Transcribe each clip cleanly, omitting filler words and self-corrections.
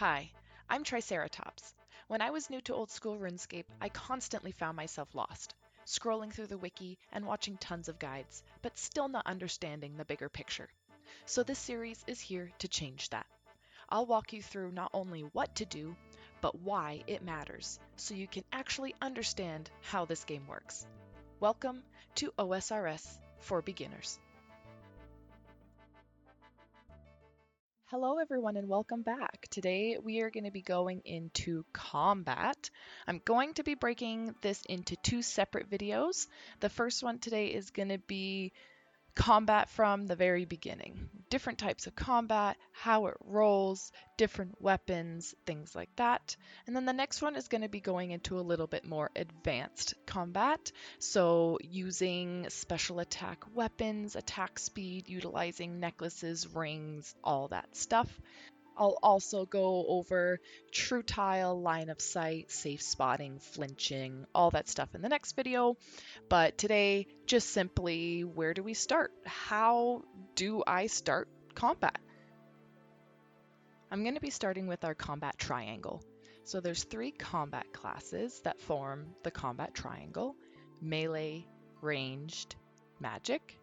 Hi, I'm Triceratops. When I was new to old school RuneScape, I constantly found myself lost, scrolling through the wiki and watching tons of guides, but still not understanding the bigger picture. So this series is here to change that. I'll walk you through not only what to do, but why it matters, so you can actually understand how this game works. Welcome to OSRS for Beginners. Hello, everyone, and welcome back. Today we are going to be going into combat. I'm going to be breaking this into two separate videos. The first one today is going to be combat from the very beginning. Different types of combat, how it rolls, different weapons, things like that. And then the next one is going to be going into a little bit more advanced combat. So using special attack weapons, attack speed, utilizing necklaces, rings, all that stuff. I'll also go over true tile, line of sight, safe spotting, flinching, all that stuff in the next video. But today, just simply, where do we start? How do I start combat? I'm going to be starting with our combat triangle. So there's three combat classes that form the combat triangle: melee, ranged, magic.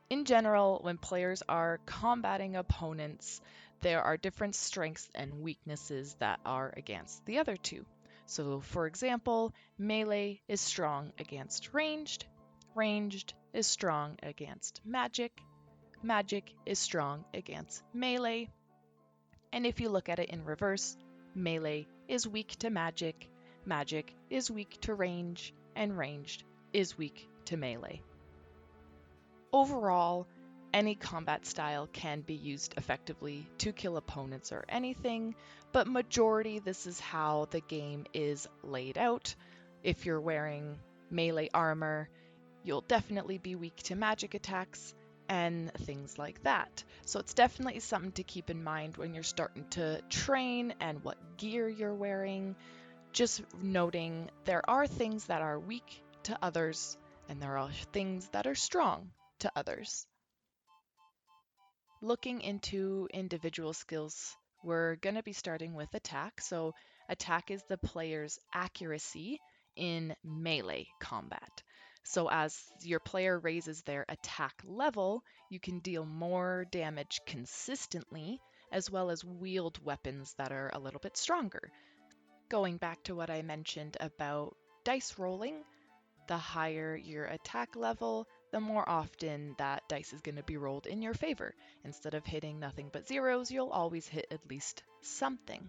In general, when players are combating opponents, there are different strengths and weaknesses that are against the other two. So, for example, melee is strong against ranged, ranged is strong against magic, magic is strong against melee. And if you look at it in reverse, melee is weak to magic, magic is weak to range, and ranged is weak to melee. Overall, any combat style can be used effectively to kill opponents or anything, but majority this is how the game is laid out. If you're wearing melee armor, you'll definitely be weak to magic attacks and things like that. So it's definitely something to keep in mind when you're starting to train and what gear you're wearing. Just noting there are things that are weak to others and there are things that are strong to others. Looking into individual skills, we're going to be starting with attack. So attack is the player's accuracy in melee combat. So as your player raises their attack level, you can deal more damage consistently, as well as wield weapons that are a little bit stronger. Going back to what I mentioned about dice rolling, the higher your attack level, the more often that dice is going to be rolled in your favor. Instead of hitting nothing but zeros, you'll always hit at least something.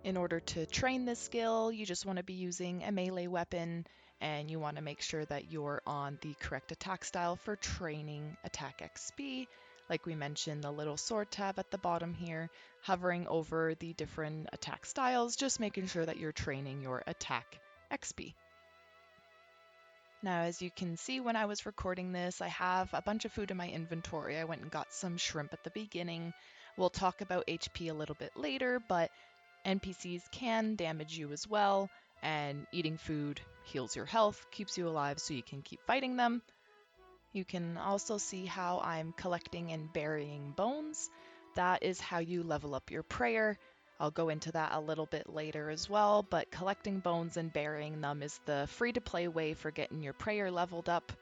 In order to train this skill, you just want to be using a melee weapon, and you want to make sure that you're on the correct attack style for training attack XP. Like we mentioned, the little sword tab at the bottom here, hovering over the different attack styles, just making sure that you're training your attack XP. Now, as you can see when I was recording this, I have a bunch of food in my inventory. I went and got some shrimp at the beginning. We'll talk about HP a little bit later, but NPCs can damage you as well, and eating food heals your health, keeps you alive so you can keep fighting them. You can also see how I'm collecting and burying bones. That is how you level up your prayer. I'll go into that a little bit later as well, but collecting bones and burying them is the free-to-play way for getting your prayer leveled up.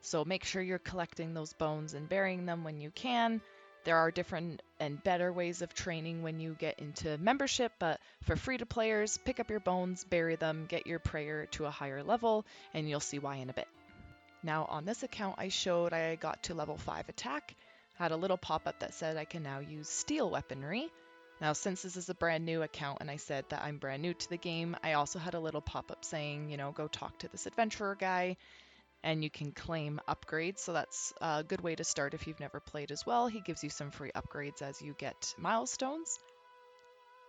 So make sure you're collecting those bones and burying them when you can. There are different and better ways of training when you get into membership, but for free-to-players, pick up your bones, bury them, get your prayer to a higher level, and you'll see why in a bit. Now on this account I showed I got to level 5 attack, had a little pop-up that said I can now use steel weaponry. Now since this is a brand new account and I said that I'm brand new to the game, I also had a little pop-up saying, you know, go talk to this adventurer guy and you can claim upgrades. So that's a good way to start if you've never played as well. He gives you some free upgrades as you get milestones.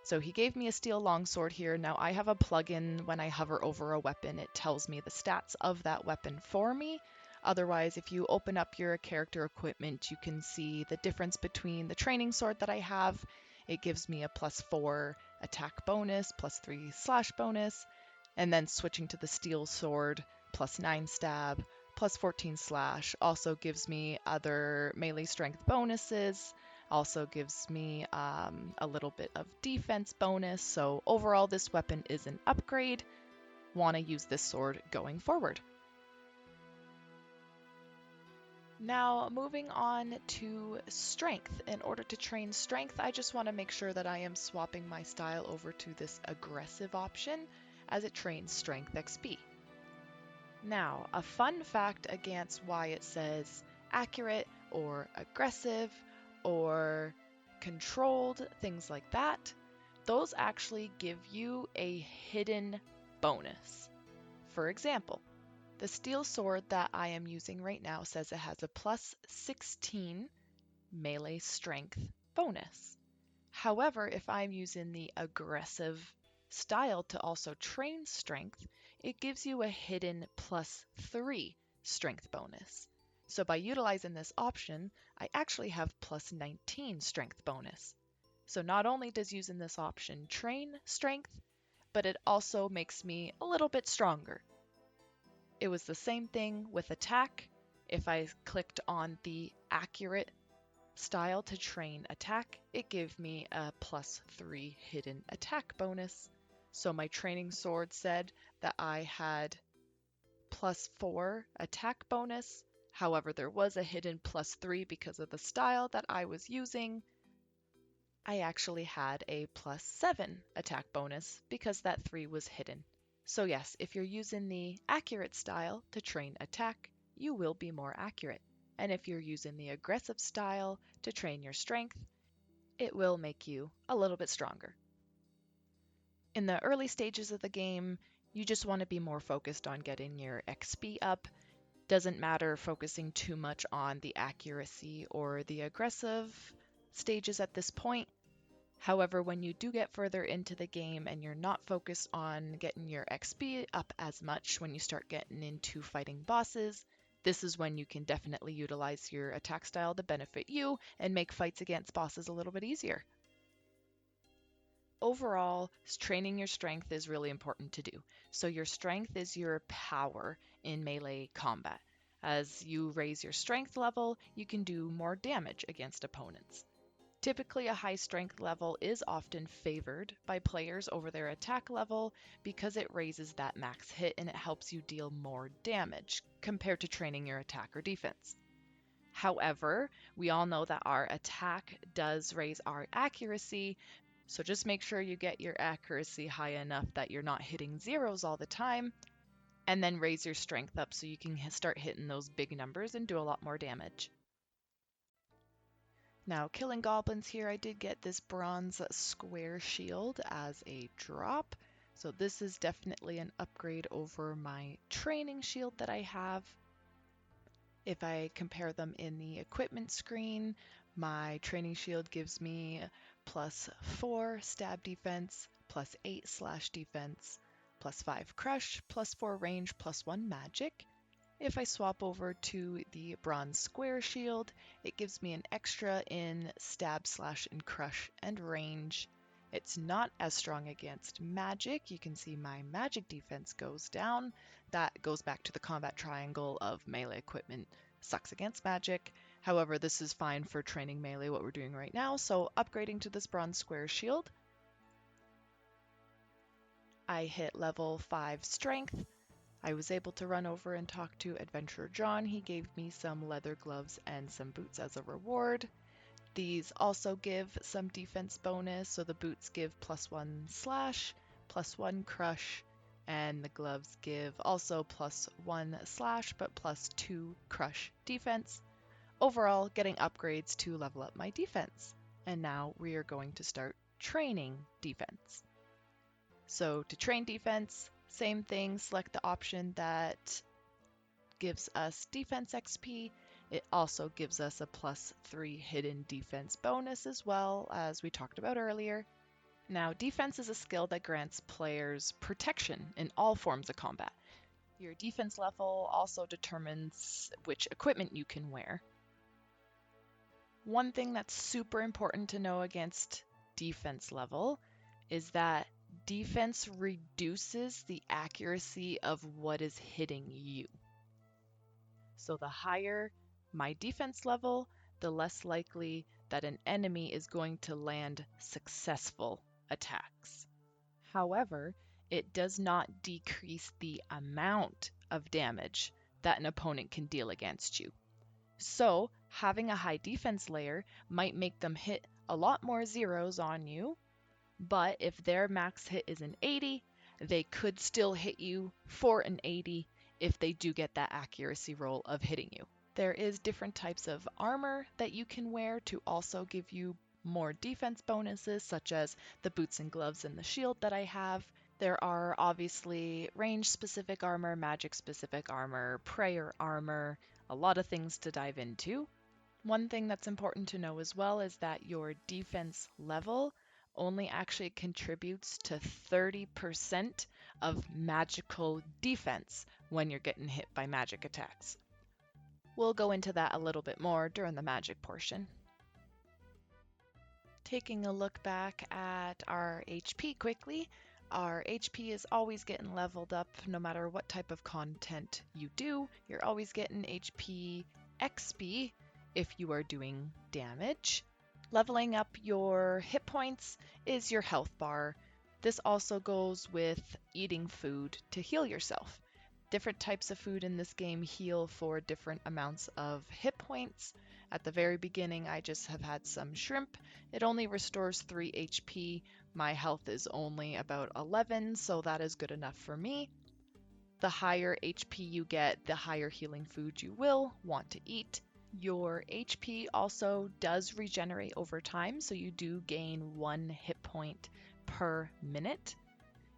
So he gave me a steel longsword here. Now I have a plugin when I hover over a weapon, it tells me the stats of that weapon for me. Otherwise, if you open up your character equipment, you can see the difference between the training sword that I have. It gives me a +4 attack bonus, +3 slash bonus, and then switching to the steel sword, +9 stab, +14 slash, also gives me other melee strength bonuses, Also gives me a little bit of defense bonus. So overall, this weapon is an upgrade. Want to use this sword going forward. Now, moving on to strength. In order to train strength, I just want to make sure that I am swapping my style over to this aggressive option as it trains strength XP. Now, a fun fact against why it says accurate or aggressive or controlled, things like that, those actually give you a hidden bonus. For example, the steel sword that I am using right now says it has a plus 16 melee strength bonus. However, if I'm using the aggressive style to also train strength, it gives you a hidden plus 3 strength bonus. So by utilizing this option, I actually have plus 19 strength bonus. So not only does using this option train strength, but it also makes me a little bit stronger. It was the same thing with attack. If I clicked on the accurate style to train attack, it gave me a plus 3 hidden attack bonus. So my training sword said that I had plus 4 attack bonus. However, there was a hidden plus 3 because of the style that I was using. I actually had a plus 7 attack bonus because that 3 was hidden. So yes, if you're using the accurate style to train attack, you will be more accurate. And if you're using the aggressive style to train your strength, it will make you a little bit stronger. In the early stages of the game, you just want to be more focused on getting your XP up. Doesn't matter focusing too much on the accuracy or the aggressive stages at this point. However, when you do get further into the game and you're not focused on getting your XP up as much when you start getting into fighting bosses, this is when you can definitely utilize your attack style to benefit you and make fights against bosses a little bit easier. Overall, training your strength is really important to do. So your strength is your power in melee combat. As you raise your strength level, you can do more damage against opponents. Typically, a high strength level is often favored by players over their attack level because it raises that max hit and it helps you deal more damage compared to training your attack or defense. However, we all know that our attack does raise our accuracy, so just make sure you get your accuracy high enough that you're not hitting zeros all the time, and then raise your strength up so you can start hitting those big numbers and do a lot more damage. Now, killing goblins here, I did get this bronze square shield as a drop. So this is definitely an upgrade over my training shield that I have. If I compare them in the equipment screen, my training shield gives me plus 4 stab defense, plus 8 slash defense, plus 5 crush, plus 4 range, plus 1 magic. If I swap over to the bronze square shield, it gives me an extra in stab, slash, and crush and range. It's not as strong against magic. You can see my magic defense goes down. That goes back to the combat triangle of melee equipment sucks against magic. However, this is fine for training melee, what we're doing right now. So upgrading to this bronze square shield, I hit level 5 strength. I was able to run over and talk to Adventurer John. He gave me some leather gloves and some boots as a reward. These also give some defense bonus, so the boots give plus 1 slash, plus 1 crush, and the gloves give also plus 1 slash, but plus 2 crush defense. Overall, getting upgrades to level up my defense. And now we are going to start training defense. So to train defense, same thing, select the option that gives us defense XP. It also gives us a plus 3 hidden defense bonus as well, as we talked about earlier. Now, defense is a skill that grants players protection in all forms of combat. Your defense level also determines which equipment you can wear. One thing that's super important to know against defense level is that defense reduces the accuracy of what is hitting you. So the higher my defense level, the less likely that an enemy is going to land successful attacks. However, it does not decrease the amount of damage that an opponent can deal against you. So, having a high defense layer might make them hit a lot more zeros on you, but if their max hit is an 80, they could still hit you for an 80 if they do get that accuracy roll of hitting you. There is different types of armor that you can wear to also give you more defense bonuses, such as the boots and gloves and the shield that I have. There are obviously range-specific armor, magic-specific armor, prayer armor, a lot of things to dive into. One thing that's important to know as well is that your defense level only actually contributes to 30% of magical defense when you're getting hit by magic attacks. We'll go into that a little bit more during the magic portion. Taking a look back at our HP quickly, our HP is always getting leveled up no matter what type of content you do. You're always getting HP XP if you are doing damage. Leveling up your hit points is your health bar. This also goes with eating food to heal yourself. Different types of food in this game heal for different amounts of hit points. At the very beginning, I just have had some shrimp. It only restores 3 HP. My health is only about 11, so that is good enough for me. The higher HP you get, the higher healing food you will want to eat. Your HP also does regenerate over time, so you do gain 1 hit point per minute.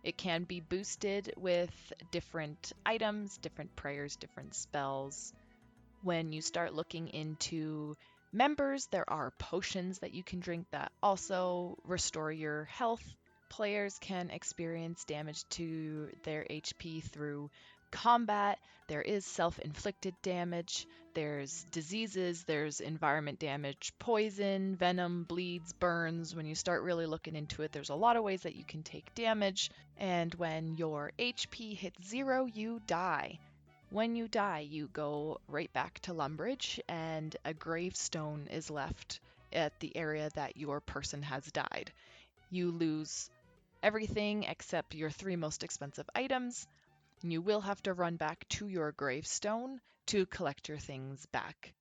It can be boosted with different items, different prayers, different spells. When you start looking into members, there are potions that you can drink that also restore your health. Players can experience damage to their HP through combat. There is self-inflicted damage. There's diseases. There's environment damage, poison, venom, bleeds, burns. When you start really looking into it, there's a lot of ways that you can take damage. And when your HP hits 0, you die. When you die, you go right back to Lumbridge, and a gravestone is left at the area that your person has died. You lose everything except your 3 most expensive items. And you will have to run back to your gravestone to collect your things back.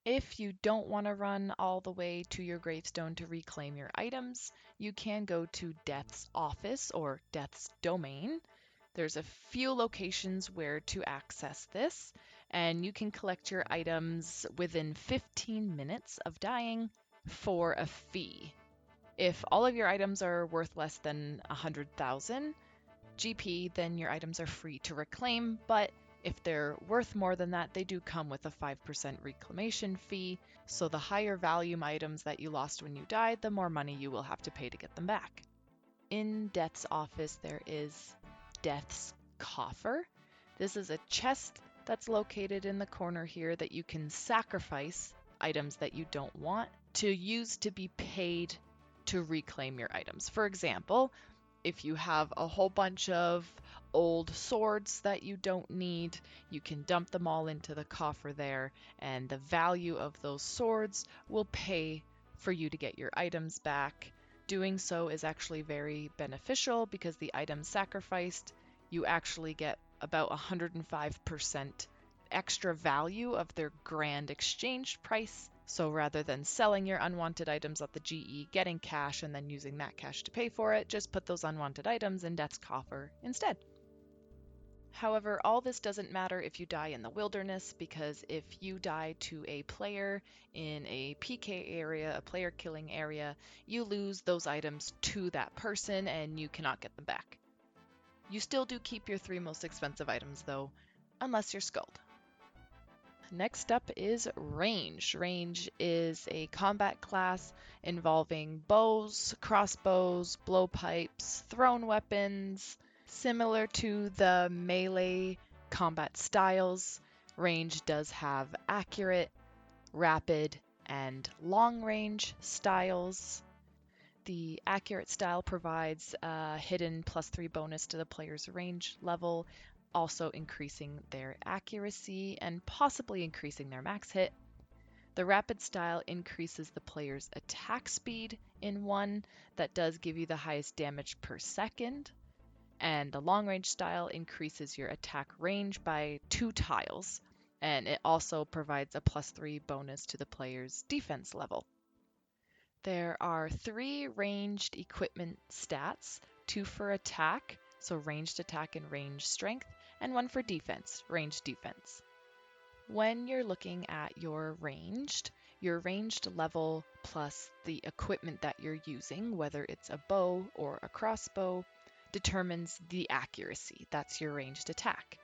If you don't want to run all the way to your gravestone to reclaim your items, you can go to Death's Office or Death's Domain. There's a few locations where to access this, and you can collect your items within 15 minutes of dying for a fee. If all of your items are worth less than 100,000 GP, then your items are free to reclaim, but if they're worth more than that, they do come with a 5% reclamation fee. So the higher volume items that you lost when you died, the more money you will have to pay to get them back. In Death's Office, there is Death's Coffer. This is a chest that's located in the corner here that you can sacrifice items that you don't want to use to be paid to reclaim your items. For example, if you have a whole bunch of old swords that you don't need, you can dump them all into the coffer there, and the value of those swords will pay for you to get your items back. Doing so is actually very beneficial because the items sacrificed, you actually get about 105% extra value of their grand exchange price. So rather than selling your unwanted items at the GE, getting cash, and then using that cash to pay for it, just put those unwanted items in Death's Coffer instead. However, all this doesn't matter if you die in the wilderness, because if you die to a player in a PK area, a player killing area, you lose those items to that person and you cannot get them back. You still do keep your 3 most expensive items though, unless you're Skuld. Next up is Range. Range is a combat class involving bows, crossbows, blowpipes, thrown weapons. Similar to the melee combat styles, Range does have accurate, rapid, and long range styles. The accurate style provides a hidden +3 bonus to the player's range level, also increasing their accuracy and possibly increasing their max hit. The rapid style increases the player's attack speed in one that does give you the highest damage per second, and the long range style increases your attack range by 2 tiles, and it also provides a +3 bonus to the player's defense level. There are 3 ranged equipment stats, 2 for attack, so ranged attack and ranged strength, and 1 for defense, ranged defense. When you're looking at your ranged level plus the equipment that you're using, whether it's a bow or a crossbow, determines the accuracy. That's your ranged attack.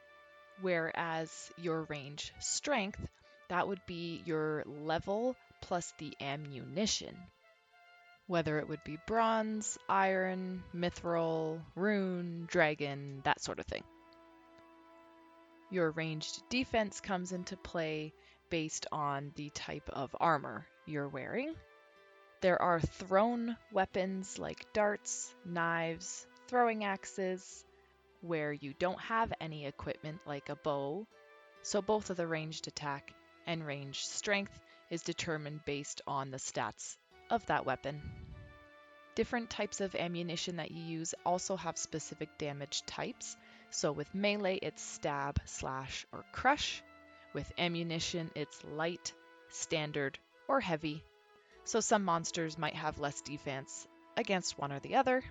Whereas your range strength, that would be your level plus the ammunition, whether it would be bronze, iron, mithril, rune, dragon, that sort of thing. Your ranged defense comes into play based on the type of armor you're wearing. There are thrown weapons like darts, knives, throwing axes, where you don't have any equipment like a bow, so both of the ranged attack and ranged strength is determined based on the stats of that weapon. Different types of ammunition that you use also have specific damage types. So with melee, it's stab, slash, or crush. With ammunition, it's light, standard, or heavy. So some monsters might have less defense against one or the other.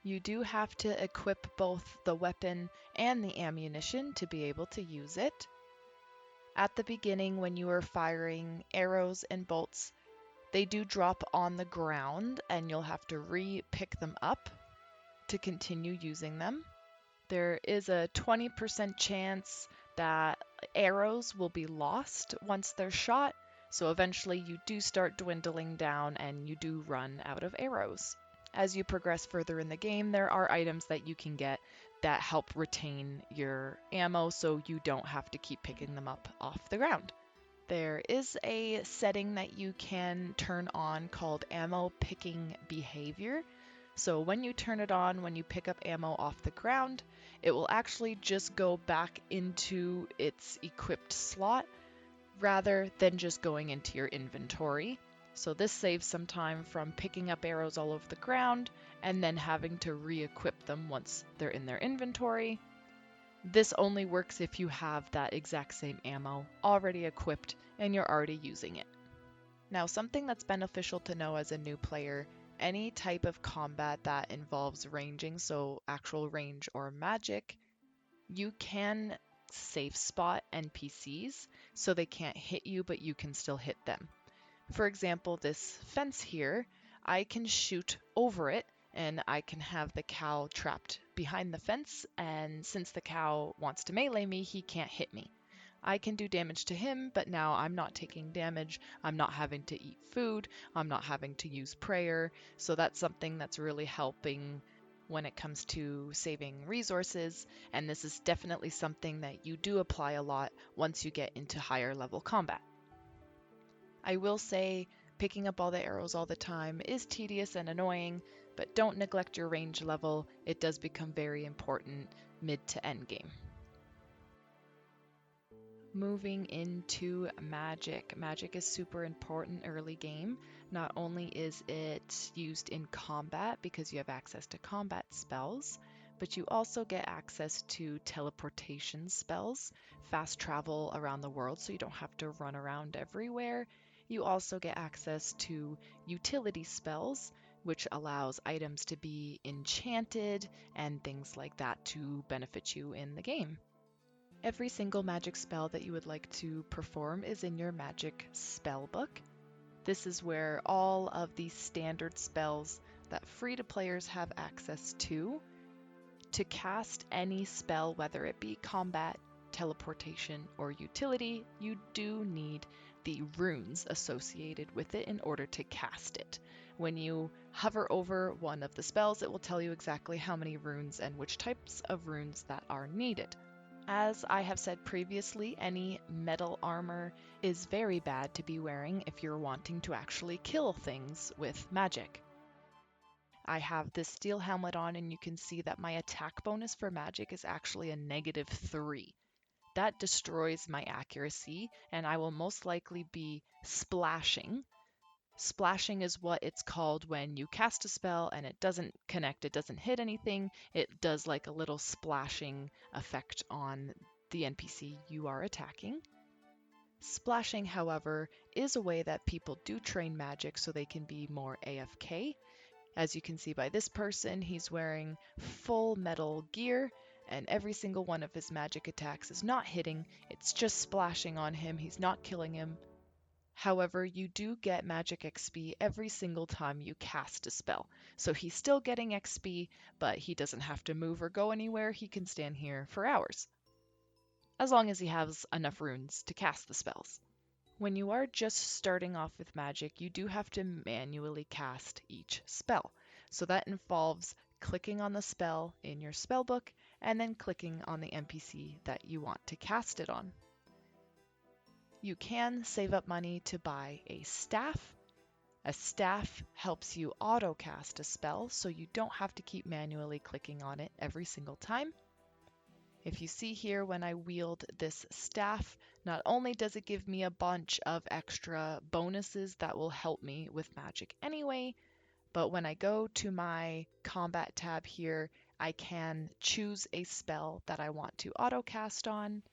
You do have to equip both the weapon and the ammunition to be able to use it. At the beginning, when you are firing arrows and bolts, they do drop on the ground and you'll have to re-pick them up to continue using them. There is a 20% chance that arrows will be lost once they're shot, so eventually you do start dwindling down and you do run out of arrows. As you progress further in the game, there are items that you can get that help retain your ammo so you don't have to keep picking them up off the ground. There is a setting that you can turn on called ammo picking behavior. So when you turn it on, when you pick up ammo off the ground, it will actually just go back into its equipped slot rather than just going into your inventory. So this saves some time from picking up arrows all over the ground and then having to re-equip them once they're in their inventory. This only works if you have that exact same ammo already equipped and you're already using it. Now, something that's beneficial to know as a new player, any type of combat that involves ranging, so actual range or magic, you can safe spot NPCs so they can't hit you, but you can still hit them. For example, this fence here, I can shoot over it and I can have the cow trapped behind the fence, and since the cow wants to melee me, he can't hit me. I can do damage to him, but now I'm not taking damage, I'm not having to eat food, I'm not having to use prayer, so that's something that's really helping when it comes to saving resources, and this is definitely something that you do apply a lot once you get into higher level combat. I will say picking up all the arrows all the time is tedious and annoying, but don't neglect your range level. It does become very important mid to end game. Moving into magic. Magic is super important early game. Not only is it used in combat because you have access to combat spells, but you also get access to teleportation spells, fast travel around the world so you don't have to run around everywhere. You also get access to utility spells, which allows items to be enchanted and things like that to benefit you in the game. Every single magic spell that you would like to perform is in your magic spell book. This is where all of the standard spells that free-to-players have access to cast any spell, whether it be combat, teleportation, or utility, you do need the runes associated with it in order to cast it. When you hover over one of the spells, it will tell you exactly how many runes and which types of runes that are needed. As I have said previously, any metal armor is very bad to be wearing if you're wanting to actually kill things with magic. I have this steel helmet on and you can see that my attack bonus for magic is actually a -3. that destroys my accuracy, and I will most likely be splashing. Splashing is what it's called when you cast a spell and it doesn't connect, it doesn't hit anything. It does like a little splashing effect on the NPC you are attacking. Splashing, however, is a way that people do train magic so they can be more AFK. As you can see by this person, he's wearing full metal gear, and every single one of his magic attacks is not hitting, it's just splashing on him, he's not killing him. However, you do get magic XP every single time you cast a spell. So he's still getting XP, but he doesn't have to move or go anywhere, he can stand here for hours, as long as he has enough runes to cast the spells. When you are just starting off with magic, you do have to manually cast each spell. So that involves clicking on the spell in your spellbook and then clicking on the NPC that you want to cast it on. You can save up money to buy a staff. A staff helps you auto cast a spell, so you don't have to keep manually clicking on it every single time. If you see here, when I wield this staff, not only does it give me a bunch of extra bonuses that will help me with magic anyway, but when I go to my combat tab here, I can choose a spell that I want to autocast on.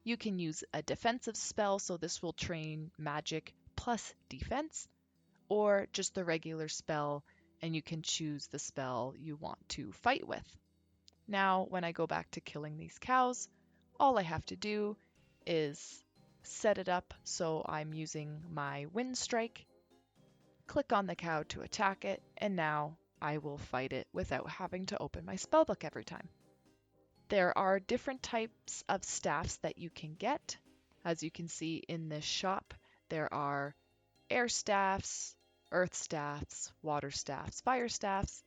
You can use a defensive spell, so this will train magic plus defense, or just the regular spell, and you can choose the spell you want to fight with. Now, when I go back to killing these cows, all I have to do is set it up so I'm using my wind strike, click on the cow to attack it, and now I will fight it without having to open my spellbook every time. There are different types of staffs that you can get. As you can see in this shop, there are air staffs, earth staffs, water staffs, fire staffs.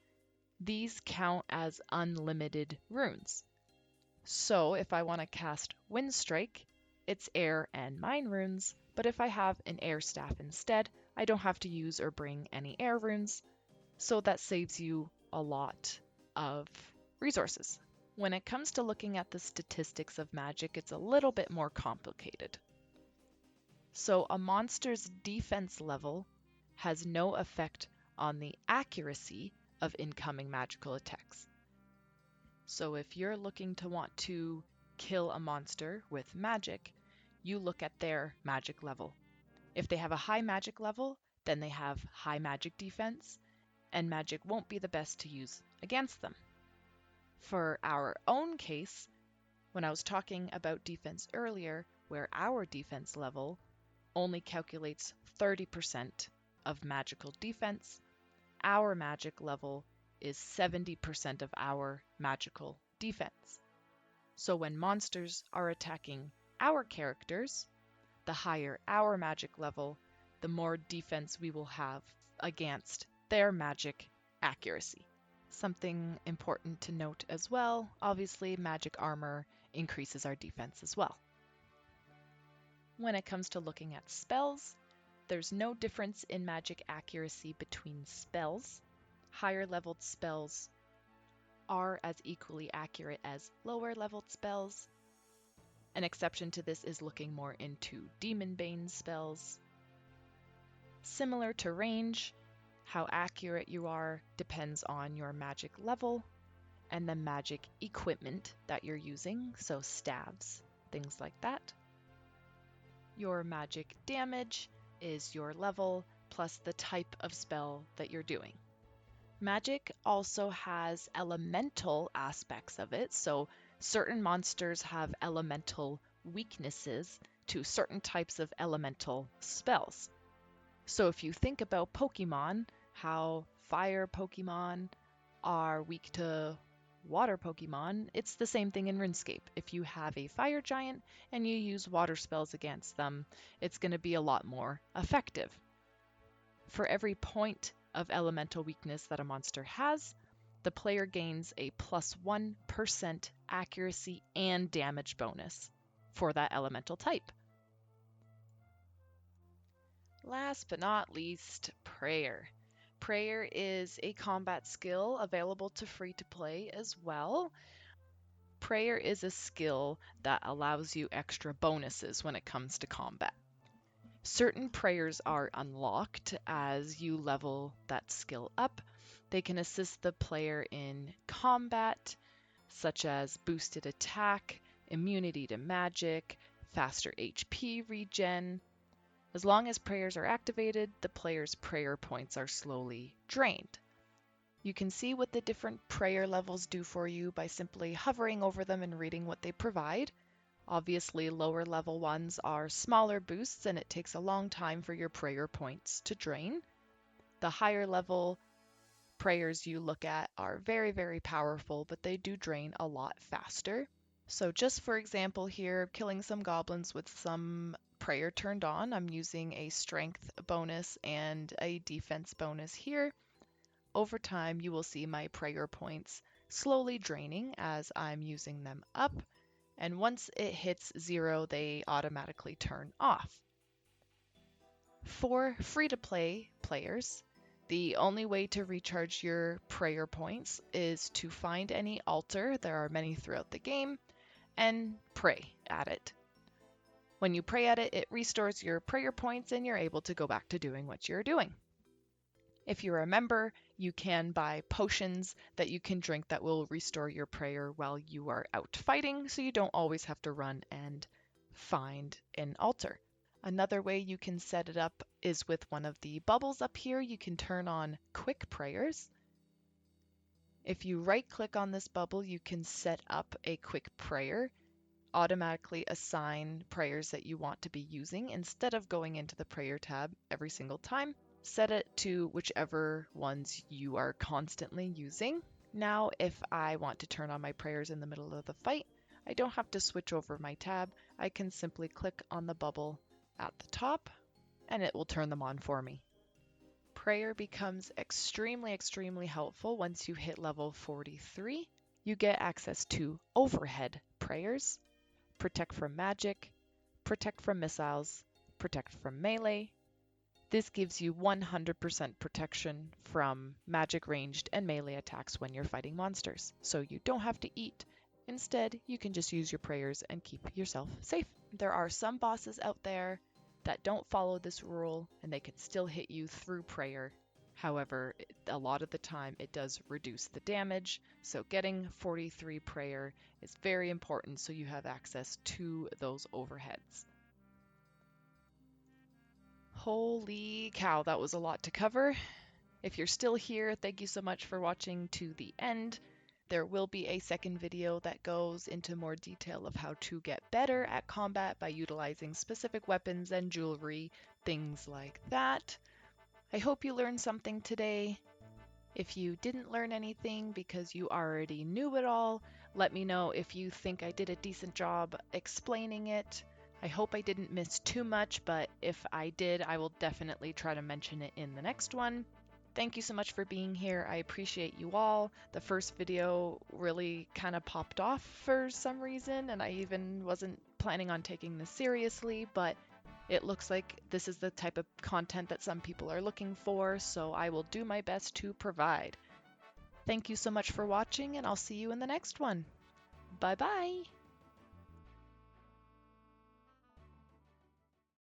These count as unlimited runes. So if I want to cast Wind Strike, it's air and mine runes, but if I have an air staff instead, I don't have to use or bring any air runes, so that saves you a lot of resources. When it comes to looking at the statistics of magic, it's a little bit more complicated. So a monster's defense level has no effect on the accuracy of incoming magical attacks. So if you're looking to want to kill a monster with magic, you look at their magic level. If they have a high magic level, then they have high magic defense, and magic won't be the best to use against them. For our own case, when I was talking about defense earlier, where our defense level only calculates 30% of magical defense, our magic level is 70% of our magical defense. So when monsters are attacking our characters, the higher our magic level, the more defense we will have against their magic accuracy. Something important to note as well, obviously magic armor increases our defense as well. When it comes to looking at spells, there's no difference in magic accuracy between spells. Higher leveled spells are as equally accurate as lower leveled spells. An exception to this is looking more into Demon Bane spells. Similar to range, how accurate you are depends on your magic level and the magic equipment that you're using, so staves, things like that. Your magic damage is your level plus the type of spell that you're doing. Magic also has elemental aspects of it, so certain monsters have elemental weaknesses to certain types of elemental spells. So if you think about Pokemon, how fire Pokemon are weak to water Pokemon, it's the same thing in RuneScape. If you have a fire giant and you use water spells against them, it's going to be a lot more effective. For every point of elemental weakness that a monster has, the player gains a plus 1% accuracy and damage bonus for that elemental type. Last but not least, Prayer. Prayer is a combat skill available to free to play as well. Prayer is a skill that allows you extra bonuses when it comes to combat. Certain prayers are unlocked as you level that skill up. They can assist the player in combat, such as boosted attack, immunity to magic, faster HP regen. As long as prayers are activated, the player's prayer points are slowly drained. You can see what the different prayer levels do for you by simply hovering over them and reading what they provide. Obviously, lower level ones are smaller boosts and it takes a long time for your prayer points to drain. The higher level prayers you look at are very, very powerful, but they do drain a lot faster. So just for example here, killing some goblins with some prayer turned on, I'm using a strength bonus and a defense bonus here. Over time, you will see my prayer points slowly draining as I'm using them up, and once it hits 0, they automatically turn off. For free-to-play players, the only way to recharge your prayer points is to find any altar, there are many throughout the game, and pray at it. When you pray at it, it restores your prayer points and you're able to go back to doing what you're doing. If you're a member, you can buy potions that you can drink that will restore your prayer while you are out fighting, so you don't always have to run and find an altar. Another way you can set it up is with one of the bubbles up here. You can turn on quick prayers. If you right click on this bubble, you can set up a quick prayer, automatically assign prayers that you want to be using instead of going into the prayer tab every single time. Set it to whichever ones you are constantly using. Now, if I want to turn on my prayers in the middle of the fight, I don't have to switch over my tab. I can simply click on the bubble at the top and it will turn them on for me. Prayer becomes extremely helpful once you hit level 43. You get access to overhead prayers, protect from magic, protect from missiles, protect from melee. This gives you 100% protection from magic ranged and melee attacks when you're fighting monsters, so you don't have to eat. Instead, you can just use your prayers and keep yourself safe. There are some bosses out there that don't follow this rule and they can still hit you through prayer. However, a lot of the time it does reduce the damage, so getting 43 prayer is very important so you have access to those overheads. Holy cow, that was a lot to cover. If you're still here, thank you so much for watching to the end. There will be a second video that goes into more detail of how to get better at combat by utilizing specific weapons and jewelry, things like that. I hope you learned something today. If you didn't learn anything because you already knew it all, let me know if you think I did a decent job explaining it. I hope I didn't miss too much, but if I did, I will definitely try to mention it in the next one. Thank you so much for being here. I appreciate you all. The first video really kind of popped off for some reason, and I even wasn't planning on taking this seriously, but it looks like this is the type of content that some people are looking for, so I will do my best to provide. Thank you so much for watching, and I'll see you in the next one. Bye bye!